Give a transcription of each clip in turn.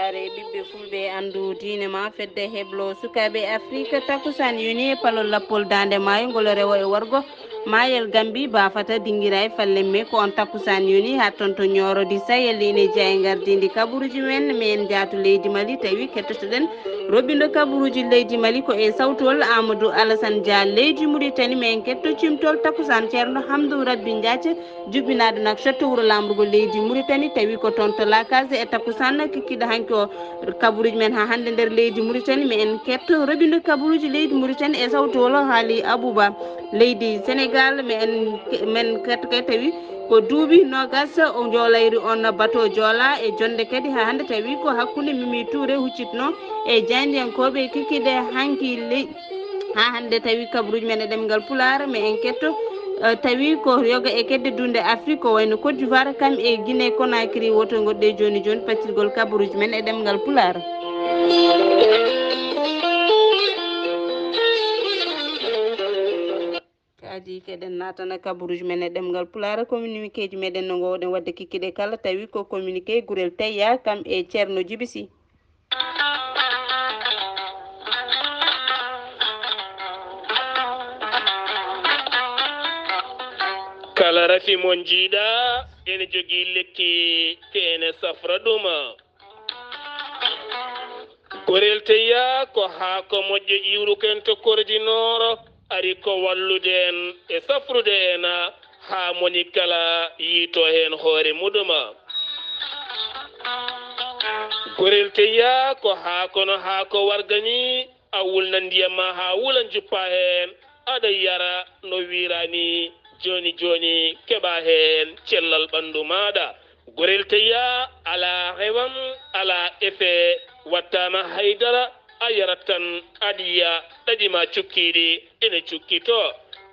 bandiraɓe ɓiɓɓe fulɓe andu diine ma fedde heblo sukaɓe afrique takusan yoni palol lappol dande maayo ngol rewo e worgo mayel gambi bafata dinguira e fallemme ko on takusan yoni ha toon to ñorodi sayelline jeeya gardidi kaɓuruji men min jaatu leydi mali tawi kettotoɗen robindo kaɓuruji leydi mali ko e sawtol amadou alassane dia leydi mauritanie min ketto cimtol takusan ceerno hamdou rabbi diathie jubbinaɗo nak cotto wuuro lamrugo leydi mauritanie tawi ko toon to lakase e takusan kikkiɗo hanki o kaɓuruji men ha hande nder leydi mauritanie mi en ketto robindo kaɓuruji leydi mauritanie e sawtol haali abouba leydi sénégal men ketto kadi tawi ko duuɓi nogas o joolayri on bateau joola e jonde kadi ha hande tawi ko hakkude Mimi Touré huccitno e diandiyankoɓe kikkiɗe hanki ha hande tawi kabaruji men e ɗemgal pular mi en ketto tawi ko yoga e kedde dunde afrique ko wayno Côte d'Ivoire kam e Guinée Conakry woto goɗɗe joni joni paccirgol kabaruji men e ɗemgal pular kadi keɗen natana kabaruji men e ɗemgal pular communiqué ji meɗen no gowɗen wadde kikkiɗe kala tawi ko communiqué guurel tayya kam e ceerno Djiby Sy kala rafi mon jiiɗa ene jogii lekki ene safra ɗum gorel teya ko haako moƴƴo iwruken to korjinooro ari ko wallude en e safrude en haa moni kala yiito heen hoore muɗuma gorel teya ko haakono haako wargani a wulna ndiyam ma haa wula juppa heen aɗa yara no wiirani joni joni keɓa heen cellal ɓanndu maaɗa gorel teya ala hewam ala effet wattama haydara a yarat tan aɗiya ɗaɗima cukkiɗi ene cukkito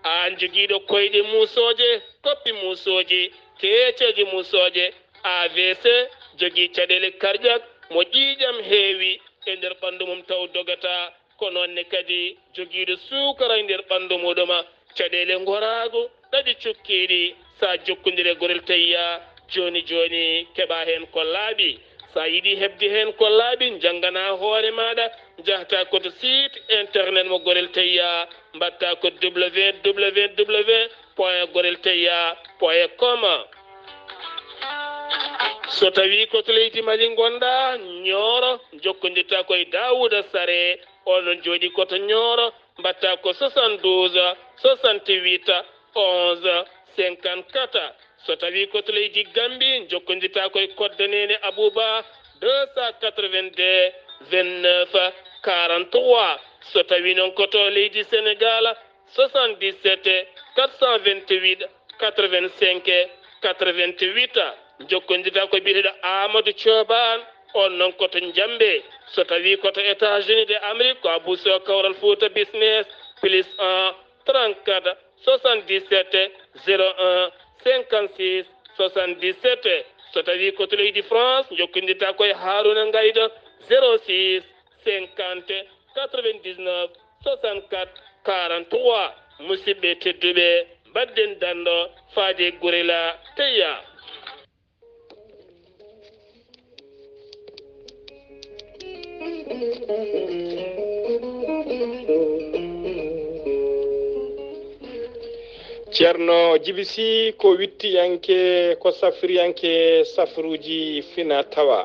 an joguiɗo koyɗe musoje koppi musoje keeceji musoje AVC jogui caɗele cardiaque mo ƴiƴam heewi e nder ɓanndu mum taw dogata ko nonne kadi joguiɗo sukara e nder ɓanndu muɗuma caɗele gorago ɗaɗi cukkiɗi sa jokkodire gorel tayya joni joni keɓa hen ko laaɓi sa yiɗi hebde hen ko laaɓi janggana hoore maɗa jahata koto site internet mo gorel tayya mbatta ko www.goreltayya.com so tawi koto leydi mali gonɗa ñooro jokkodirta koye Dawouda Sare onon jooɗi koto ñooro mbatta ko 72 68 11 54 so tawi koto leydi Gambi jokkodirta koye koddanene Abouba 282 29 43 so tawi noon koto leydi Sénégal 77 428 85 88 jokkodirta ko biyeteɗo Amadou Thioban on noon koto Jambe so tawi koto États-Unis de Amérique ko Abousso Kawral Fouta Business plus 1 34 77 01 56 77 so tawi koto leydi France jokkodirta koye Harouna Ngaydo 06 50 99 64 43 musidɓe tedduɓe badden dando faade Gurela Teya ceerno Djiby Sy ko wittiyanke ko safriyanke safruji fina tawa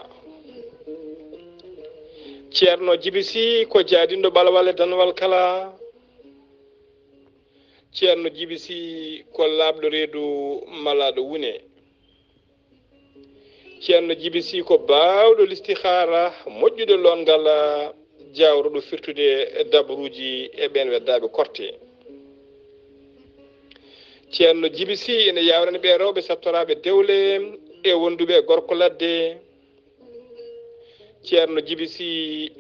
ceerno Djiby Sy ko jaadindo ɓalwal e danwal kala ceerno Djiby Sy ko laaɓɗo reedu malaɗo wune ceerno Djiby Sy ko baawɗo listihara moƴƴude longal jawruɗo firtude dabruji e ɓen weddaɓe korte ceerno Djiby Sy ene yawrani ɓe rewɓe sattoraɓe dewle e wonduɓe gorko ladde ceerno Djiby Sy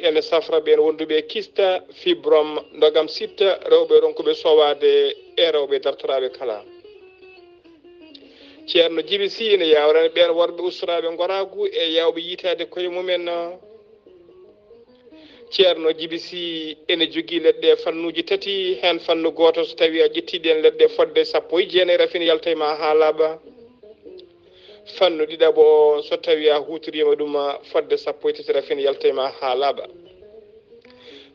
ene safra ɓen wonduɓe kista fibrom ndogam sitta rewɓe ronkuɓe sowade e rewɓe dartoraɓe kala ceerno Djiby Sy ene yawrani ɓen worɓe ustoraɓe goragu e yawɓe yitade koye mumen ceerno Djiby Sy ene jogui leɗɗe fannuji tati hen fannu goto so tawi a ƴettiɗen leɗɗe fodde 19 rafini yalta ma ha laaɓa fannu ɗiɗaɓo so tawi a hutorima ɗum fodde sappo e tati rafin yaltema ha laaɓa.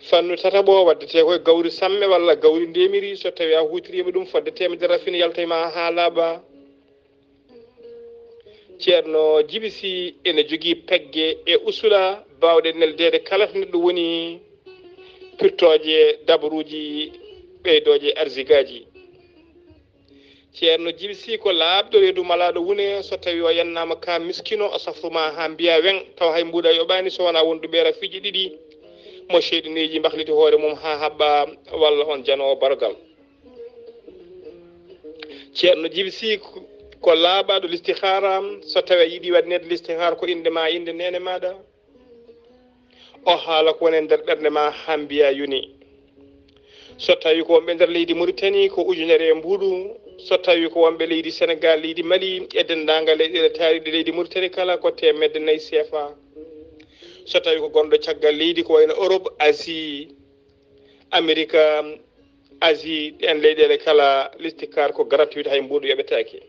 fannu tataɓo waddete koye gawri samme walla gawri ndemiri so tawi a hutorima ɗum fodde temedere rafin yaltema ha laaɓa. ceerno Djiby Sy ene jogui pegge e usula bawɗe neldede kala to neɗɗo woni pirtoje dabaruji ɓeydoje arsigaji. ceerno Djiby Sy ko laaɓɗo reedu malaɗo wune so tawi o yannama ka miskino o safruma ha mbiya wen taw hay mbuɗa yoɓani so wona wonduɓe rafiji ɗiɗi mo cheyɗineji mbahliti hoore mum ha haɓɓa walla on janowo barogal. ceerno Djiby Sy ko laaɓaɗo listihara so tawi a yiiɗi waɗnede listihara ko inde ma inde nene maɗa o haala ko woni e nder ɓerde ma ha mbiya yoni. so tawi ko wonɓe nder leydi Mauritanie ko ujunere e mbuɗu, so tawi ko wonɓe leydi Sénégal leydi Mali e dendagal leyɗele taariɗe leydi Mauritanie kala ko temedde 4 CFA. so tawi ko gonɗo caggal leydi ko wayno Europe, Asie, Amérique, Asie en leyɗele kala listikar ko gratuit hay mbuɗu yoɓetake.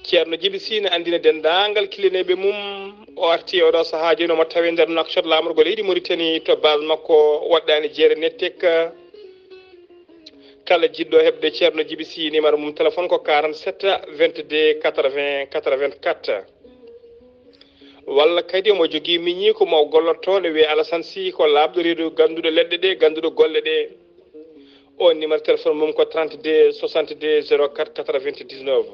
ceerno Djiby Sy ne andina dendagal kilineɓe mum o arti oɗo saaha joni omo tawi nder Nouakchott lamorgo leydi Mauritanie to base makko waɗɗani jeere nettek. kala jiɗɗo heɓde ceerno Djiby Sy numéro mum téléphone ko 47 22 80 84 walla kadi omo jogui miñi ko mo gollottoɗo wiye Alassane Sy ko laaɓɗo reedu ganduɗo leɗɗe ɗe ganduɗo golle ɗe. o numéro téléphone mum ko 32 62 04 99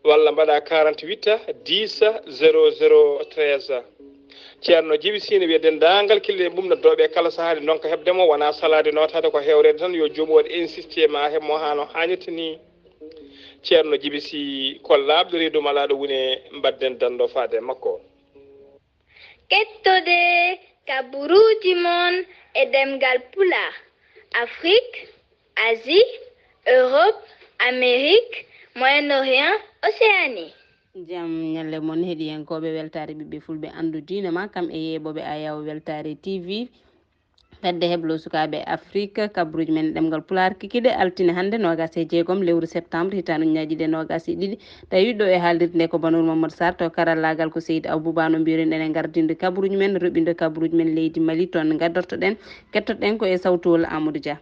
walla mbaɗa 48 10 00 13. ceerno Djiby Sy ne wiya dendagal kille mum noddoɓe kala sahade donka heɓdemo wona salade notade ko hewrede tan yo jomum waɗa insisté ma heɓmo hano hannirta ni. ceerno Djiby Sy ko laaɓɗo reedu malaɗo wune mbadden dando faade makko. kettode kaburuji mon e demgal pulaar Afrique, Asie, Europe, Amérique, Moyen-Orient, Océanie. jam ñalle moon heeɗiyankoɓe weltare ɓiɓɓe fulɓe andu diine ma kam e yeɓoɓe ayaw weltare TV fedde heblo sukaɓe Afrique kabruji men ɗemgal pular kikiɗe altine hande nogas e jeegom lewru septembre hitande ñaƴiɗe nogas e ɗiɗi tawi ɗo e haalirde nde ko Banour Mamadou Sarr to karallagal ko Seydou Aboubou no mbiruɗen ene gardinde kabruji men roɓinde kabruji men leydi Mali toon gaddortoɗen kettoɗen ko e sawtowol Amadou Dia.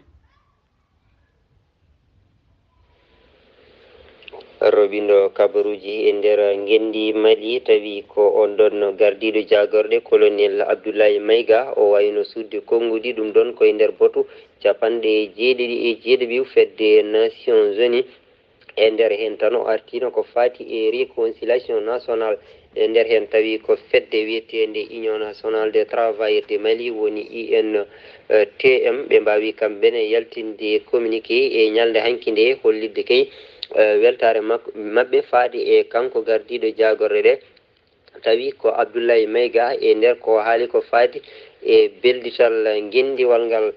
robindo kabaruji e nder gendi Mali tawi ko on ɗon gardiɗo jagorɗe colonel Abdoulaye Maiga o wayno sudde konngudi ɗum ɗon koye nder botu capanɗe jeeɗiɗi fedde Nations Unies e nder hen tan o artino ko fati e réconciliation nationale e nder hen tawi ko fedde wiyetede Union nationale des travailleurs de Mali woni UNTM ɓe mbawi kamɓene yaltinde communiqué e ñalde hanki nde hollidde kay weltare mabɓe faade e kanko gardiɗo jagorɗe ɗe tawi ko Abdoulaye Maiga e nder ko haali ko faati e beldital gendiwal ngal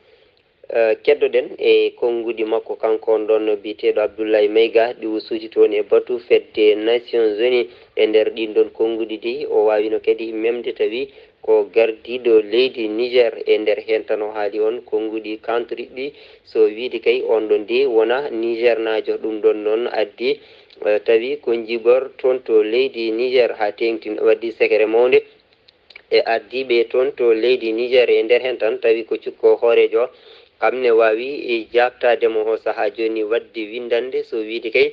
keddoɗen e konngudi makko kanko on ɗon biteɗo Abdoulaye Maiga ɗi usuji toon e batu fedde Nations Unies e nder ɗin ɗon konngudi ɗi o wawino kadi memde tawi ko gardiɗo leydi Niger e nder hen tan o haali on konngudi kantoriɗɗi so wiide kay on ɗon de wona Niger najo ɗum ɗon noon addi tawi ko jibor toon to leydi Niger ha tengti waddi sekere mawde e ardiɓe toon to leydi Niger e nder hen tan tawi ko cukko hoorejo kamne wawi e jabtademo o saaha joni wadde windande so wiide kay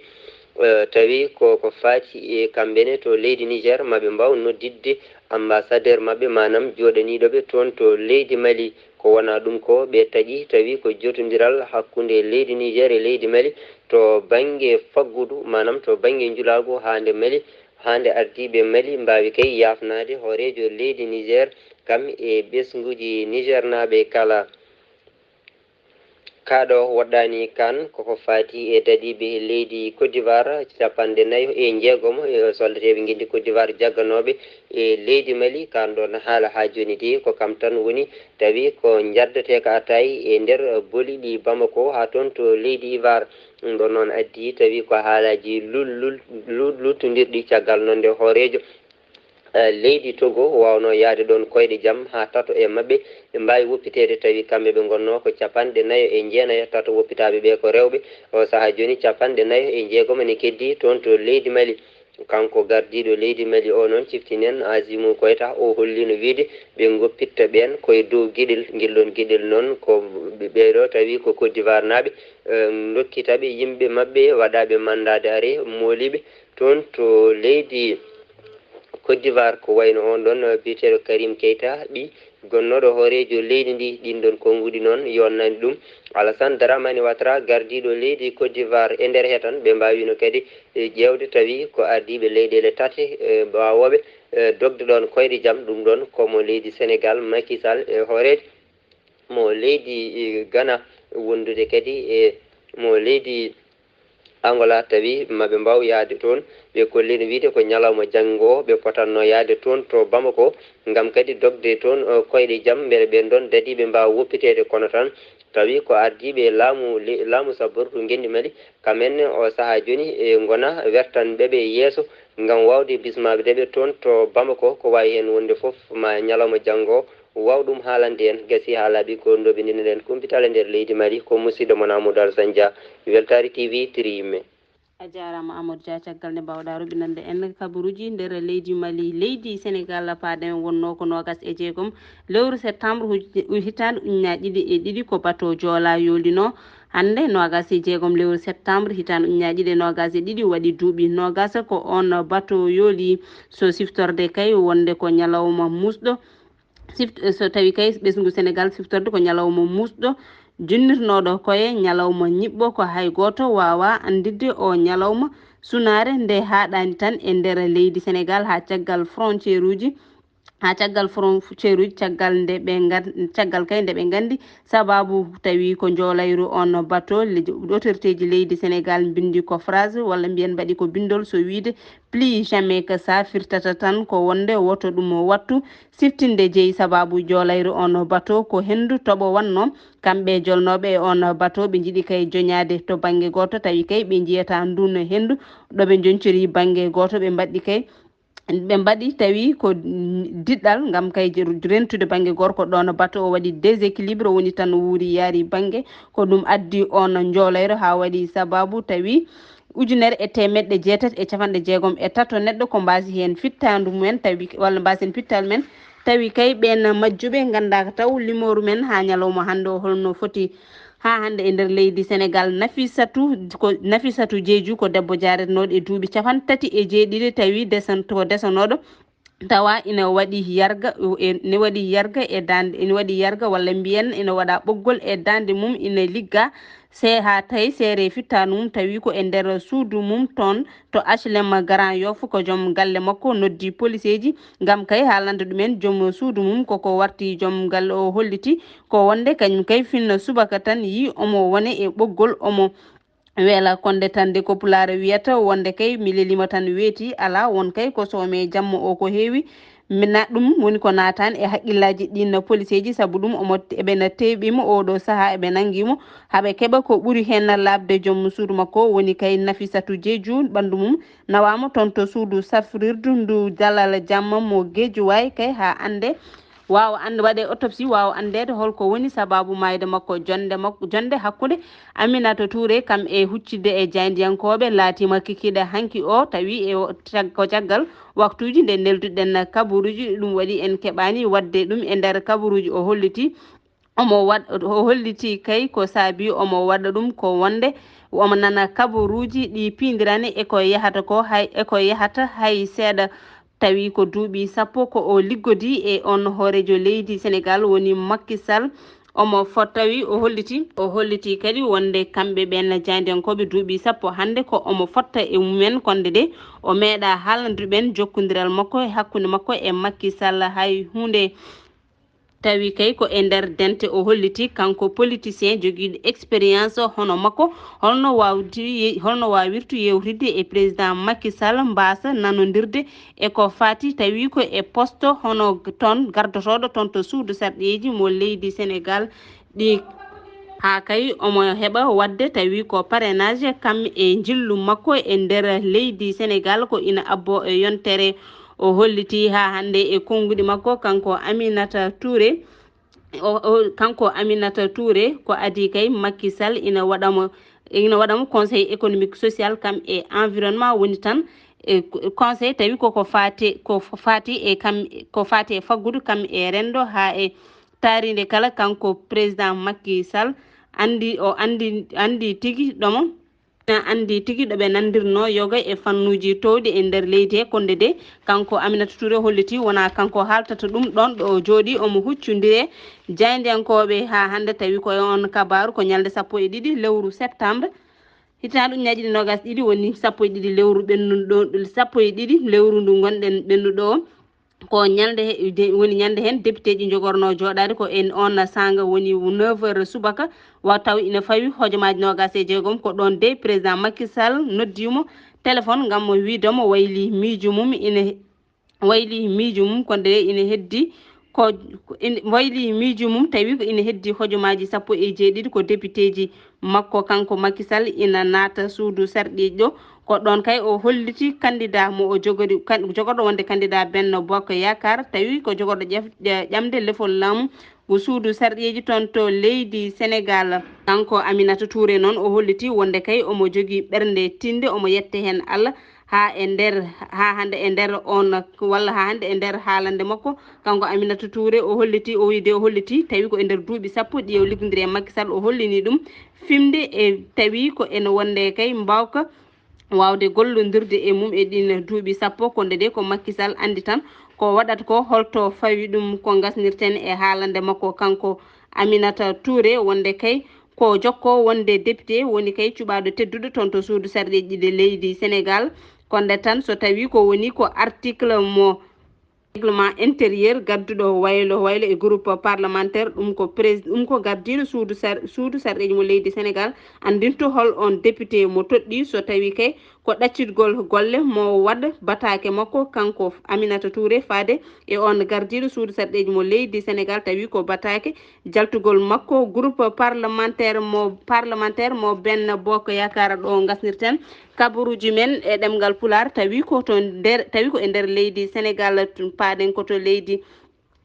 tawi ko faati e kamɓene to leydi Niger maɓe mbaw noddidde ambassadeur maɓɓe manam joɗaniɗoɓe toon to leydi Mali ko wona ɗum ko ɓe taaƴi tawi ko jotodiral hakkude leydi Niger e leydi Mali to banggue faggudu manam to banggue julago hande Mali hande ardiɓe Mali mbawi kay yafnade hoorejo leydi Niger kam e ɓesguji Niger naɓe kala kaɗo waɗɗani kan koko fati e dadiɓe leydi Côte d'Ivoire capanɗe 4 e jeegom soldateɓe guendi Côte d'Ivoire jagganoɓe e leydi Mali kan ɗon haala ha joni de ko kam tan woni tawi ko jaddate ko atayi e nder boliɗi Bamako ha toon to leydi Ivoire ɗum ɗon noon addi tawi ko haalaji luttodirɗi caggal noon nde hoorejo leydi Togo wawno yaade ɗon koyɗe jaam ha tato e mabɓe ɓe mbawi woppitede tawi kamɓe ɓe gonno ko 49 tato woppitaɓe ɓe ko rewɓe o saaha joni 49 ne keddi toon to leydi Mali kanko gardiɗo leydi Mali o noon ciftinen Asimu Koyta o hollino wiide ɓe goppitta ɓen koye dow gueɗel guellon gueɗel noon ko ɓeɗo tawi ko Côte d'Ivoire naaɓe dokkitaɓe yimɓe mabɓe waɗaɓe mandade are mooliɓe toon to leydi Côte d'Ivoire ko wayno on ɗon biyeteɗo Karim Keita ɓi gonnoɗo hoorejo leydi ndi ɗin ɗon konguɗi noon yonnani ɗum Alassane Dramane Ouattara gardiɗo leydi Côte d'Ivoire e nder he tan ɓe mbawino kadi ƴewde tawi ko ardiɓe leyɗele tati mbawoɓe dogde ɗon koyɗe jaam ɗum ɗon komo leydi Sénégal Macky Sall e hoorejo mo leydi Ghana wondude kadi e mo leydi Angola tawi maɓe mbaw yaade toon ɓe kollino wiide ko ñalawma janggo ɓe potanno yaade toon to Bamako ngam kadi dogde toon koyɗe jaam beele ɓen ɗon dadi ɓe mbawa woppitede kono tan tawi ko ardiɓe laamu sabbordu gendi Mali kamenne o saaha joni e gona wertanɓeɓe yeeso ngam wawde bismaɓe deɓe toon to Bamako ko wawi hen wonde foof ma ñalawma janggo waw ɗum haalande en gasi ha laaɓi ko ndoɓe ndinen kumpitale nder leydi Mali ko musidɗo mon Amadou Alassane Dia Weltare TV tiri yimɓe a jarama Amadou Dia caggal nde mbawɗa rubinande en kabaruji nder leydi Mali leydi Sénégal paaɗen wonno ko 26 lewru septembre hitande ujunaje ɗiɗi e ɗiɗi ko bateau Joola yoolino hande 26 lewru septembre hitande ujunaje ɗiɗi e 22 waɗi duuɓi 20 ko on bateau yooli so siftorde kay wonde ko ñalawma musɗo so tawi kay ɓesgu Sénégal siftorde ko ñalawma musɗo jinnirnoɗo koye ñalawma ñiɓɓo ko hay goto wawa andidde o ñalawma sunare nde haɗani tan e nder leydi Sénégal ha caggal frontiére uji caggal kay nde ɓe gandi sababu tawi ko joolayru on bateau autorité ji leydi Sénégal bindi ko phrase walla mbiyen mbaɗi ko bindol so wiide plus jamais que ça firtata tan ko wonde woto ɗum wattu siftinde jeeyi sababu joolayru on bateau ko hendu toɓo wanno kamɓe jolnoɓe e on bateau ɓe jiiɗi kay joñade to banggue goto tawi kay ɓe jiyata ndun hendu ɗoɓe joncori banggue goto ɓe mbaɗi tawi ko diɗɗal gam kay rentude banggue gorko ɗon bateau o waɗi déséquilibre woni tan wuuri yaari banggue ko ɗum addi on joolayro ha waɗi sababu tawi 1963 neɗɗo ko mbasi hen fittandu mumen tawi walla mbasen pittal men tawi kay ɓen majjuɓe gandaka taw limoru men ha ñalawma hande o holno foti ha hande e nder leydi Sénégal Nafissatou Diédhiou ko debbo jaretnoɗo e duuɓi 37 tawi desanoɗo tawa ina waɗi yarga e dande ina waɗi yarga walla mbiyen ina waɗa ɓoggol e dande mum ina ligga ha tawi seere fittanu mum tawi ko e nder suudu mum toon to HLM Grand Yoff ko joom galle makko noddi police ji gam kay haalande ɗumen joom suudu mum koko warti joom galle o holliti ko wonde kañum kay finno subaka tan yi omo wone e ɓoggol omo weela konde tan de ko pulaar wiyata wonde kay mi lelima tan weeti ala won kay ko soome jamma o ko heewi mina ɗum woni ko natani e haqqillaji ɗin police ji saabu ɗum eɓena teɓimo oɗo saaha eɓe nanguimo haaɓe keeɓa ko ɓuuri hen labde joom suudu makko woni kay Nafissatou Diédhiou ɓandu mum nawama toon to suudu safrirdu ndu Dalal Jamma mo Guédiawaye kay ha ande wawa waɗe autopsie wawa andede holko woni sababu mayde makko jonde hakkude Aminata Touré kam e huccidde e jayndiyankoɓe laatima kikiɗe hanki o tawi ko caggal waktuji nde nelduɗen kabaruji ɗum waɗi en keɓani wadde ɗum e nder kabaruji o holliti kay ko saabi omo waɗa ɗum ko wonde omo nana kabaruji ɗi pindirani eko yahata hay seeɗa tawi ko duuɓi 10 ko o liggodi e on hoorejo leydi Sénégal woni Macky Sall omo tawi o holliti kadi wonde kamɓe ɓen jayndiyankoɓe duuɓi 10 hande ko omo fotta e mumen konde de o meeɗa haalanduɓen jokkodiral makko e hakkude makko e Macky Sall hay hunde tawi kay ko e nder dente o holliti kanko politicien joguiɗo expérience hono makko holno wawirtu yewtidde e président Macky Sall mbasa nanodirde e ko fati tawi ko e poste hono toon gardotoɗo toon to suudu sarɗeji mo leydi Sénégal ɗi ha kay omo heɓa wadde tawi ko parrainage kam e jillu makko e nder leydi Sénégal ko ina abbo e yontere o holliti ha hande e konngudi makko kanko Aminata Touré kanko Aminata Touré ko adi kay Macky Sall ina waɗamo conseil économique social kam e environnement woni tan e conseil tawi ko fati e faggudu kam e rendo ha e tarinde kala kanko président Macky Sall andi tigi ɗomo andi tigi ɗo ɓe nandirno yoga e fannuji towɗi e nder leydi he konde de kanko Aminata Touré holliti wona kanko haltata ɗum ɗon ɗo jooɗi omo huccudire jaydiyankoɓe ha hande tawi koye on kabaru ko ñalde 12 lewru septembre hitande ujunaje ɗiɗi nogas ɗiɗi woni 12 lewru ɓennuɗo 12 lewru ndu gonɗen ɓennuɗo o ko woni ñande hen député ji jogorno joɗade ko en on sanga woni 9h subaka taw ina fawi hojomaji 26 ko ɗon de président Macky Sall noddimo téléphone ngam mo wiidomo wayli miijo mum konde ina heddi ko wayli miijo mum tawi ko ina heddi hojomaji 17 ko député ji makko kanko Macky Sall ina naata suudu sarɗiji ɗo ko ɗon kay o holliti candidat mo o jogorɗo wonde candidat Benno Bokk Yakar tawi ko jogorɗo ƴamde lefol laamu ko suudu sarɗiji toon to leydi Sénégal kanko Aminata Touré noon o holliti wonde kay omo jogui ɓernde tinde omo yette hen Allah ha hande e nder haalande makko kanko Aminata Touré o holliti tawi ko e nder duuɓi sappo ɗi o liggodiri e Macky Sall o hollini ɗum fimde e tawi ko ene wonde kay mbawka wawde gollodirde e mum e ɗin duuɓi sappo konde de ko Macky Sall andi tan ko waɗata ko holto fawi ɗum ko gasnirten e haalande makko kanko Aminata Touré wonde kay ko jokko wonde député woni kay cuɓaɗo tedduɗo toon to suudu sarɗiji ɗi leydi Sénégal konde tan so tawi ko woni ko article mo règlement intérieur gadduɗo waylo e groupe parlementaire ɗum ko gardiɗo suudu sarɗiji mo leydi Sénégal andinto hol on député mo toɗɗi so tawi kay ko ɗaccitgol golle mo waɗa batake makko kanko Aminata Touré faade e on gardiɗo suudu sarɗiji mo leydi Sénégal tawi ko batake jaltugol makko groupe parlementaire mo Benno Bokk Yakar ɗo gasnirten kabaruji men e ɗemgal Pular tawi ko e nder leydi Sénégal paɗen koto leydi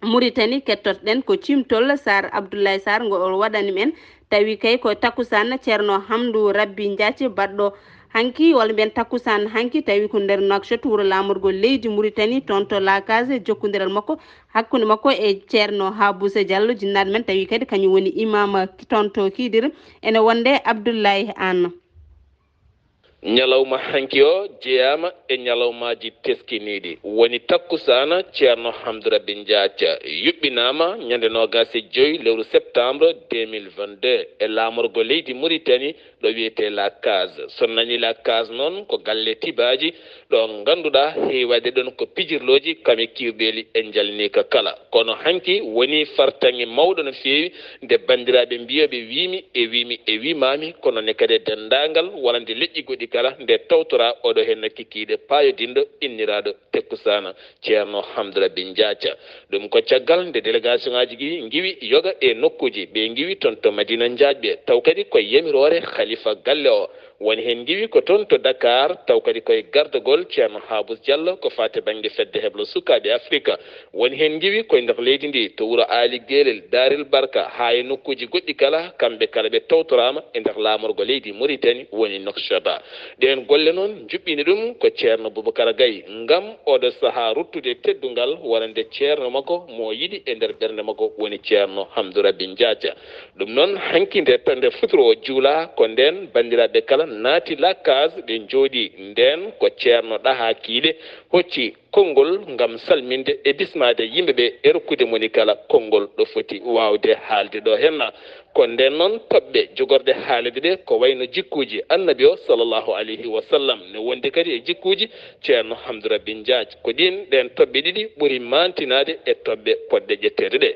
Mauritanie kettotoɗen ko Cimtol Sar Abdoulaye Sarr ngo waɗani men tawi kay ko takusan ceerno Hamdou Rabbi Diathie baɗɗo hanki walla mbiyen takusan hanki tawi ko nder Nouakchott wuuro lamorgol leydi Mauritanie toon to Lakase jokkodiral makko hakkude makko e ceerno Haboussa Diallo jinnaɗo men tawi kadi kañum woni imam toon to Kidira ene wonde Abdoulaye Anne ñalawma hanki o jeyama e ñalawmaji teskiniɗi woni takkusana ceerno Hamdou Rabbi Diathie yuɓɓinama ñande 25 lewru septembre 2022 e lamorgo leydi Mauritanie ɗo wiyete la case so nani la case noon ko galle tibaji ɗo ganduɗa heewade ɗon ko pijirloji kame kiwɓeli en jalnika kala kono hanki woni fartange mawɗo no feewi nde bandiraɓe mbiyoɓe wimami kono ne kadi dendagal walla nde leƴƴi goɗɗi kala nde tawtora oɗo hen kikkiɗe payodinɗo inniraɗo tekkusana ceerno Hamdou Rabbi Diathie ɗum ko caggal nde délégation ngaji ɗi giwi yoga e nokkuji ɓe giwi toon to Madina Diathie taw kadi koye yamirore khalifa galle o woni hen giwi ko toon to Dakar taw kadi koye gardagol ceerno Haboussa Diallo ko fate banggue fedde heblo sukaɓe Afrique woni hen giwi koye nder leydi ndi to wuuro Ali Guelel Daril Barka ha e nokkuji goɗɗi kala kamɓe kala ɓe tawtorama e nder lamorgo leydi Mauritanie woni Nouakchott ɗen golle noon juɓɓini ɗum ko ceerno Boubacar Gaye ngam oɗo saaha ruttude teddungal wonande ceerno makko mo yiɗi e nder ɓernde makko woni ceerno Hamdou Rabbi Diathie ɗum noon hanki nde futuro o juula ko nden bandiraɓe kala naati la case ɓe jooɗi nden ko ceerno ɗaha kiiɗe hocci konngol ngam salminde e bismade yimɓeɓe e rokkude moni kala konngol ɗo foti wawde haalde ɗo henna ko nden noon toɓɓe jogorde haalede ɗe ko wayno jikkuji annabi o sallllahu alayhi wa sallam ne wondi kadi e jikkuji ceerno Hamdou Rabbi Diathie ko ɗen toɓɓe ɗiɗi ɓuuri mantinade e toɓɓe poɗɗe ƴettede ɗe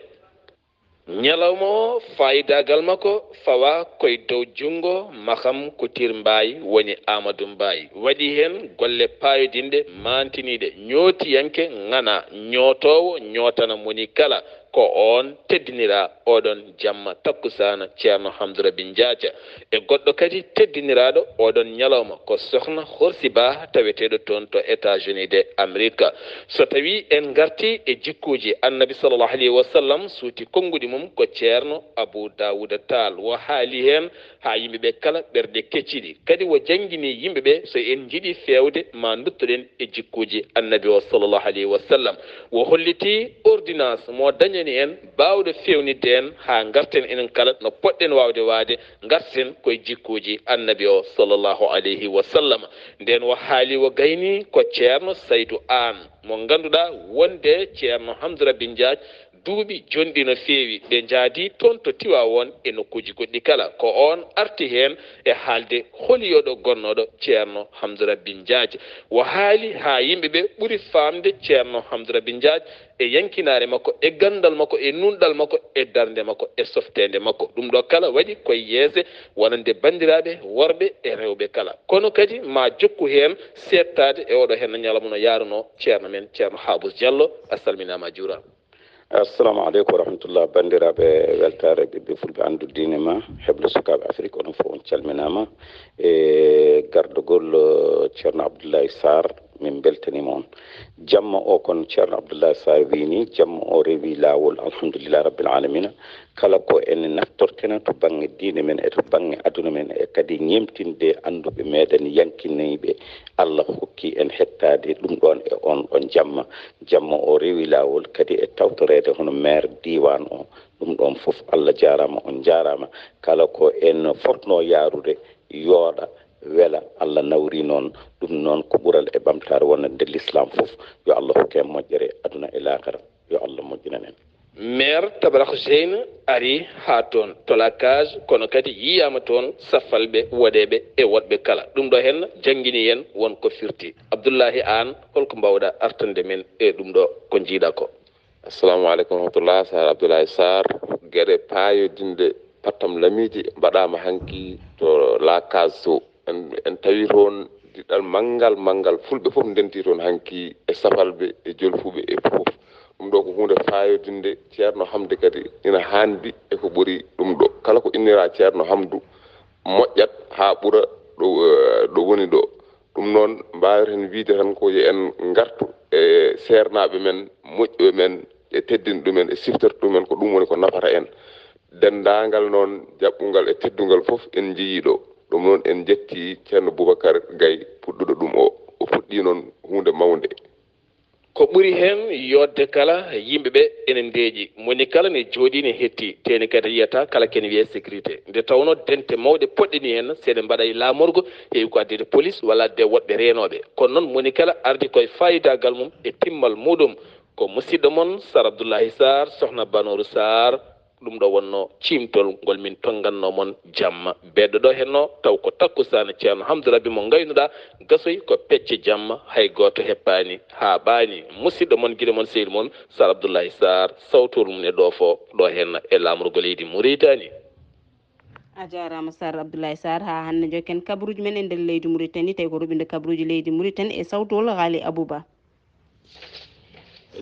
ñalawma o fayidagal makko fawa koye dow jungo Maham Couture Mbaye woni Amadou Mbaye waɗi hen golle payodinde mantiniɗe ñootiyanke ngana ñootowo ñootana moni kala ko on teddinira oɗon jamma takkusana ceerno hamdou raby diathia e goɗɗo kadi teddiniraɗo oɗon ñalawma ko sohna horsi ba taweteɗo toon to états-unis de amérique so tawi en garti e jikkuji annabi sallllahu alayhi wa sallam suuti konngudi mum ko ceerno abou dawouda tall wo haali hen ha yimɓeɓe kala ɓerɗe kecciɗi kadi wo jangguini yimɓeɓe so en jiiɗi fewde ma duttoɗen e jikkuji annabi o sallllahu alayhi wa sallam wo holliti ordonnance mo dañani en bawɗo fewnidde en ha garten enen kala no poɗɗen wawde waade garten koye jikkuji annabi o sallllahu alayhi wa sallam nden wo haali wo gayni ko ceerno saydou an mo ganduɗa wonde ceerno hamdou raby diathia duuɓi jonɗi no feewi ɓe jaadi toon to tiwa won e nokkuji goɗɗi kala ko on arti hen e haalde holiyoɗo gonnoɗo ceerno hamdou raby diathia wo haali ha yimɓeɓe ɓuuri famde ceerno hamdou raby diathia e yankinare makko e gandal makko e nunɗal makko e darde makko e softede makko ɗum ɗo kala waɗi koye yeese wonande bandiraɓe worɓe e rewɓe kala kono kadi ma jokku hen settade e oɗo hen ñalawma no yaruno ceerno men ceerno habous diallo a salminama a juurama. assalamu aleykum wa rahmatullah bandiraɓe weltare ɓiɓɓe fulɓe andu diine ma heble sukaɓe afrique onon fof on calminama e gardugol ceerno abdoullahi sar min beltanima on jamma o kono ceerno abdoullahi sar wini jamma o rewi lawol alhamdulillah rabbil alamina kala ko en naftortena to banggue diine men e to banggue aduna men e kadi ñemtinde anduɓe meɗen yankiniɓe allah hokki en hettade ɗum ɗon e on jamma jamma o rewi lawol kadi e tawtorede hono maire diwan o ɗum ɗon foof allah jarama on jarama kala ko en fotno yarude yooɗa wela allah nawri noon ɗum noon ko ɓuural e ɓamtare wonande l'islam foof yo allah hokke en moƴƴere aduna e lakara yo allah moƴƴinan en maire tabarak seyne ari ha toon tolakage kono kadi yiyama toon saffalɓe woɗeɓe e woɗɓe kala ɗum ɗo hen jangguini en wonko firti abdoullahi an holko mbawɗa artande men e ɗum ɗo ko jiiɗa ko. assalamu aleykum rahmatullah sar abdoulaye sar gueɗe payodinde pattam lamiji mbaɗama hanki to lakage to en tawi toon diɗɗal manggal fulɓe foof ndenti toon hanki e safalɓe e jolfuɓe e foof ɗum ɗo ko hunde fayodinde ceerno hamde kadi ina handi e ko ɓuuri ɗum ɗo kala ko innira ceerno hamdou moƴƴat ha ɓuura ɗo woni ɗo ɗum noon mbawata hen wiide tan ko yo en gartu e sernaɓe men moƴƴuɓe men e teddinɗe ɗumen e siftorto ɗumen ko ɗum woni ko nafata en dendagal noon jaɓɓugal e teddugal foof en jeeyi ɗo ɗum noon en jetti ceerno boubacar gaye puɗɗuɗo ɗum o fuɗɗi noon hunde mawde ko ɓuri hen yodde kala yimɓeɓe ene ndeeƴi moni kala ne jooɗi ne hetti teni kadi yiyata kala kene wiye sécurité nde tawno dente mawɗe poɗɗeni hen seɗe mbaɗa e lamorgo heewi ko addede police walla adde woɗɓe renoɓe kono noon moni kala ardi koye fayidagal mum e timmal muɗum ko musidɗo moon sar abdoullahi sar sohna banourou sar ɗum ɗo wonno cimtol ngol min tonganno moon jamma beddo ɗo henno taw ko takkusana ceerno hamdou raby mo gaynuɗa gasoy ko pecce jamma hay goto heppani ha ɓaani musidɗo moon guiɗo moon seydi moon sar abdoullahi sar sawtol mum e ɗo fo ɗo henna e lamrugo leydi mauritani. a jarama sar abdoulaye sar ha hande jokken kabaruji men e nder leydi mauritanie tawi ko ruɓinde kabaruji leydi mauritanie e sawtol haali abouba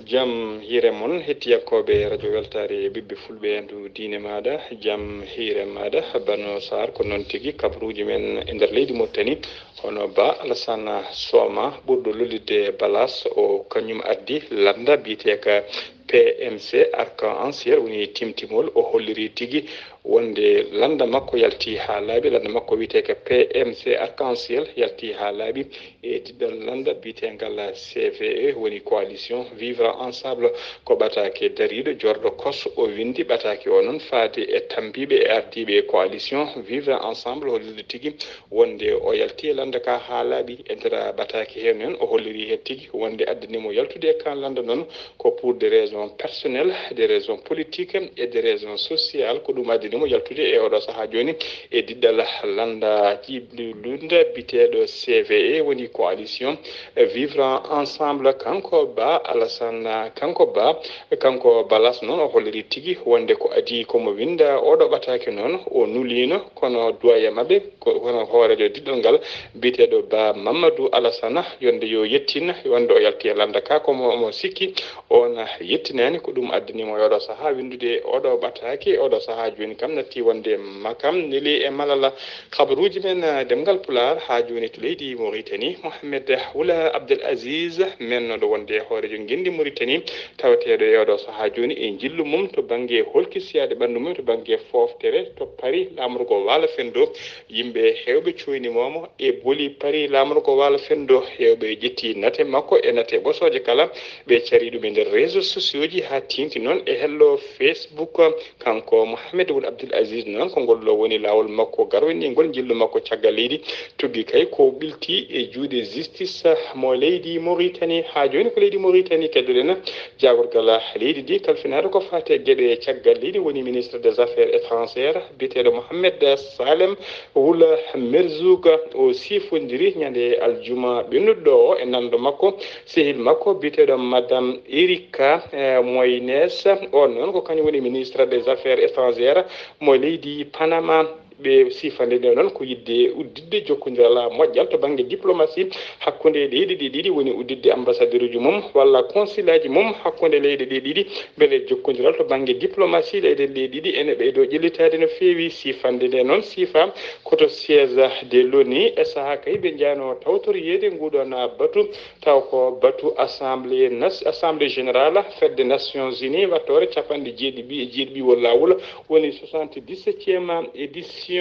jam hiire moon hettiyankoɓe radio weltare ɓiɓɓe fulɓe endu diine maɗa jam hiire maɗa bano sar ko noon tigui kabaruji men e nder leydi mauritanie hono ba alassane soma ɓurɗo lollidde balas o kañum addi landa mbiyeteka PMC arc en ciel woni timtimol o holliri tigui wonde landa makko yalti ha laaɓi landa makko wiyeteka PMC arc en ciel yalti ha laaɓi e diddal landa mbiyetegal CVE woni coalition vivre ensemble ko ɓatake dariɗo jorɗo kos o windi ɓatake o noon faade e tambiɓe e ardiɓe coalition vivre ensemble holliri tigui wonde o yalti e landa ka ha laaɓi e nder ɓatake hen en o holliri hen tigui wonde addanimo yaltude e kan landa noon ko pour des raisons personnelles des raisons politiques et des raisons sociales ko ɗum addi ardinimo yaltude e oɗo saaha joni e diddal landa jiblunda biteɗo CVE woni coalition vivre ensemble kanko ba Alassane kanko balas noon o holliri tigui wonde ko adi komo winda oɗo ɓatake noon o nulino kono duwaye mabɓe kono hoorejo diddol ngal biteɗo ba Mamadou Alassane yonde yo yettin wonde o yalti e landa ka komo sikki on yettinani ko ɗum addanimo oɗo saaha windude oɗo ɓatake oɗo saaha joni kam natti wonde makam neli e malala habaruji men demgal pular ha joni to leydi Mauritanie Mohamed Wula Abdel Aziz men ɗo wonde hoorejo guendi Mauritanie tawateɗo e oɗo saaha joni e jillu mum to banggue holkisiyade ɓandu mum to banggue foftere to paari lamrugo waalo fendo yimɓe hewɓe coynimomo e booli paari lamrugo waalo fendo hewɓe ƴetti nate makko e nate ɓosoje kala ɓe cari ɗum e nder réseaux sociaux ji ha tinti noon e hello Facebook kanko Mohamed Wul Abdel Aziz noon ko ngollo woni lawol makko garwani ngol jillu makko caggal leydi tuggi kay ko ɓilti e juuɗe justice mo leydi Mauritanie ha joni ko leydi Mauritanie keddoɗen jagorgal leydi ndi kalfinade ko fate gueɗe caggal leydi woni ministre des affaires étrangères biteɗo Mohamed Salem Wul Merzoug o sifodiri ñande aljuma ɓennuɗo o e nando makko sehil makko biteɗo madame Erika Moynes on noon ko kañum woni ministre des affaires étrangères mo leydi Panama ɓe sifande nde noon ko yidde uddidde jokkodiral moƴƴal to banggue diplomatie hakkude leydi ɗi ɗiɗi woni uddidde ambassadeur uji mum walla consulat ji mum hakkude leydi ɗi ɗiɗi beele jokkodiral to banggue diplomatie leyɗe ɗi ɗiɗi ene ɓeydo ƴellitade no feewi sifande nde noon sifa koto siége de l'ONU e saaha kay ɓe jano tawtoriyede nguɗon batu taw ko batu assemblée générale fête des nations unies wattore capanɗe jeeɗiɓiwol lawol woni 77e édition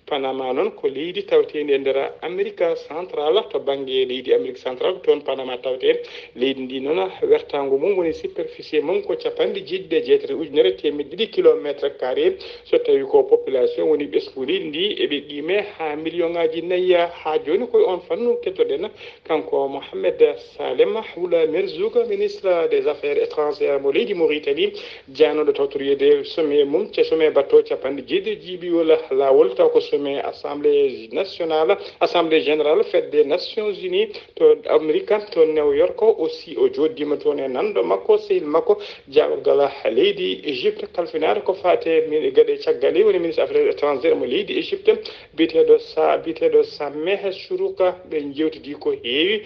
Panama noon ko leydi tawtedi e nder Amérique centrale to banggue leydi Amérique centrale toon Panama tawte leydi ndi noon wertago mum woni superficie mum ko capanɗe jeeɗiɗi e jeetati ujunere temedde ɗiɗi kilométre carré so tawi ko population woni ɓesgu leydi ndi eɓe qime ha million ngaji nayyi ha joni koye on fannu kettoɗen kanko Mohamed Salem Wula Merzoug ministre des affaires étrangères mo leydi Mauritanie janoɗo tawtoriyede sommet mum sommet batto capanɗe jeeɗiɗi jiiɓiwol lawol taw ko sommet assemblée nationale assemblée générale fête des nations unies to Amérique to New York aussi o joddima toon e nando makko sehil makko jagorgal leydi Égypte kalfinade ko fate gueɗe caggal woni ministre affaires étrangères mo leydi Égypte biteɗo Sameh Shourouka ɓe jewtidi ko heewi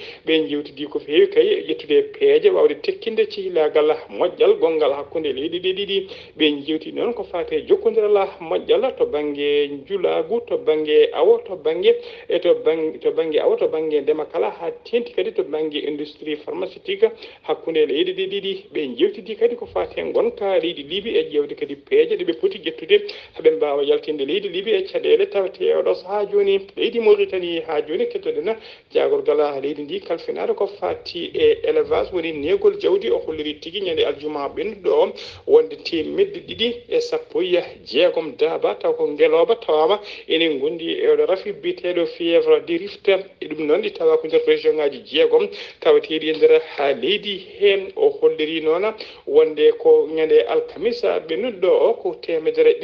kay ƴettude peeje wawde tekkinde cihlagal moƴƴal gongal hakkude leydi ɗi ɗiɗi ɓe jewti noon ko fate jokkodiral moƴƴal to banggue julagu to banggue awo to banggue ndema kala ha tenti kadi to banggue industrie pharmaceutique hakkude leydi ɗi ɗiɗi ɓe jewtidi kadi ko fate gonka leydi Libye e ƴewde kadi peeje ɗeɓe poti ƴettude haɓe mbawa yaltinde leydi Libye e caɗele tawte oɗo ha joni leydi Mauritanie ha joni kettoɗen jagorgal leydi ndi kalfinade ko fati e élevage woni negol jawdi o holliri tigui ñande aljuma ɓennuɗo o wonde temedde ɗiɗi e sappo e jeegom daaba taw ko ngeloba tawama enen gondi e oɗo rafi biteɗo fièvre de Rift e ɗum noon ɗi tawa ko nder région ngaji jeegom tawateɗi e nder ha leydi hen o holliri noon wonde ko ñande alkamisa ɓennuɗo o ko temedere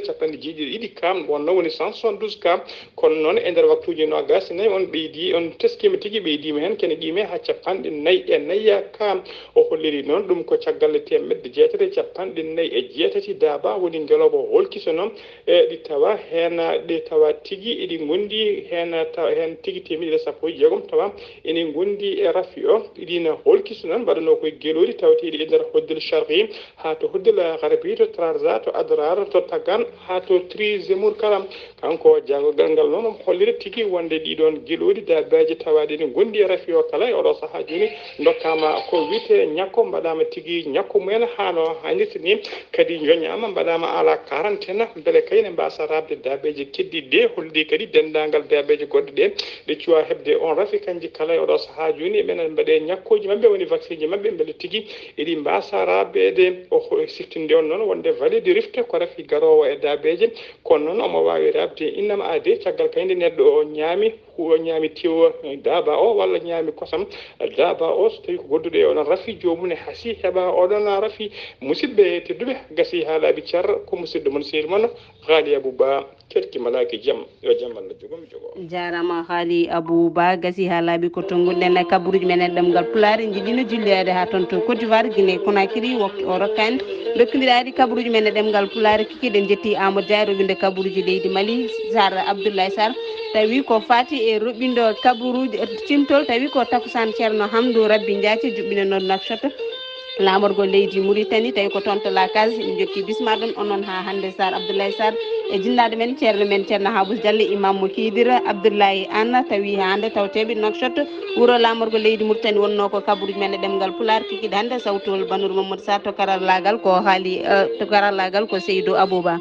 capanɗe jeeɗiɗi kam wonno woni 172 kam kono noon e nder waktuji nogas nayyi on ɓeydi on teskima tigui ɓeydima hen kene qime ha capanɗe nayyi e nayya kam o holliri noon ɗum ko caggal temedde jeetati capanɗe nayyi e jeetati daaba woni ngeloba holkiso noon ɗi tawa hen ɗi tawa tigui eɗi gondi hen tawa hen tigui temedde sappo e jeegom tawa ene gondi e rafi o ɗina holkiso noon mbaɗano koye gueloɗi tawateɗi e nder hoddel Charqi ha to hoddel Gharbi to Trarza to Adrar to Tagan ha to Trizemour kala kanko jagorgal ngal noon hollire tigui wonde ɗiɗon gueloɗi dabaji tawaɗe ne gondi e rafi o kala e oɗo saaha joni dokkama ko wiyete ñakko mbaɗama tigui ñakko mumen hano hannirta ni kadi joñama mbaɗama ala quarantaine beele kayne mbasa rabde dabeji keddiɗe holli kadi dendagal dabeji goɗɗe ɗe ɗe cuwa hebde on rafi kanji kala e oɗo saaha joni ɓenen mbaɗe ñakkoji mabɓe woni vaccine ji mabɓe beele tigui eɗi mbasa rabede o siftinde on noon wonde vallée de Rift ko rafi garowo e dabeji kono noon omo wawi rabde innama ade caggal kayde neɗɗo o ñaami ko ñaami tewo daba o walla ñaami kosam daba o so tawi ko godduɗo e onon rafi jomum e hasi heɓa oɗon rafi musidɓe tedduɓe gasi haalaɓe ceerno ko musidɗo mon sehil moon haali abouba ketki malaki jaam yo jaam Allah jogomi jogo jarama haali abouba gasi ha laaɓi ko tonguɗen e kabaruji men e ɗemgal pulaar jiɗino jillede ha toon to Côte d'Ivoire Guinée Conakry o rokkani dokkodiɗaɗi kabaruji men e ɗemgal pulaar kikiɗen jetti Amadou Dia roɓinde kabaruji leydi Mali Sar Abdoulaye Sarr tawi ko fati e roɓindo kabaruji timtol tawi ko takusan ceerno Hamdou Rabbi Diathie juɓɓino noon Nouakchott lamorgol leydi Mauritanie tawi ko toon to la case min jokki bismaɗum onon ha hande Sar Abdoulaye Sarr e jinnaɗo men ceerno Habous Diallo imam mo Kidira Abdoulaye Anna tawi hande tawteɓe Nouakchott wuuro lamorgol leydi Mauritanie wonno ko kabaruji men e ɗemgal pulaar kikiɗe hande sawtol Banour Mamadou Sarr to karallagal ko haali to karallagal ko Seydou Abouba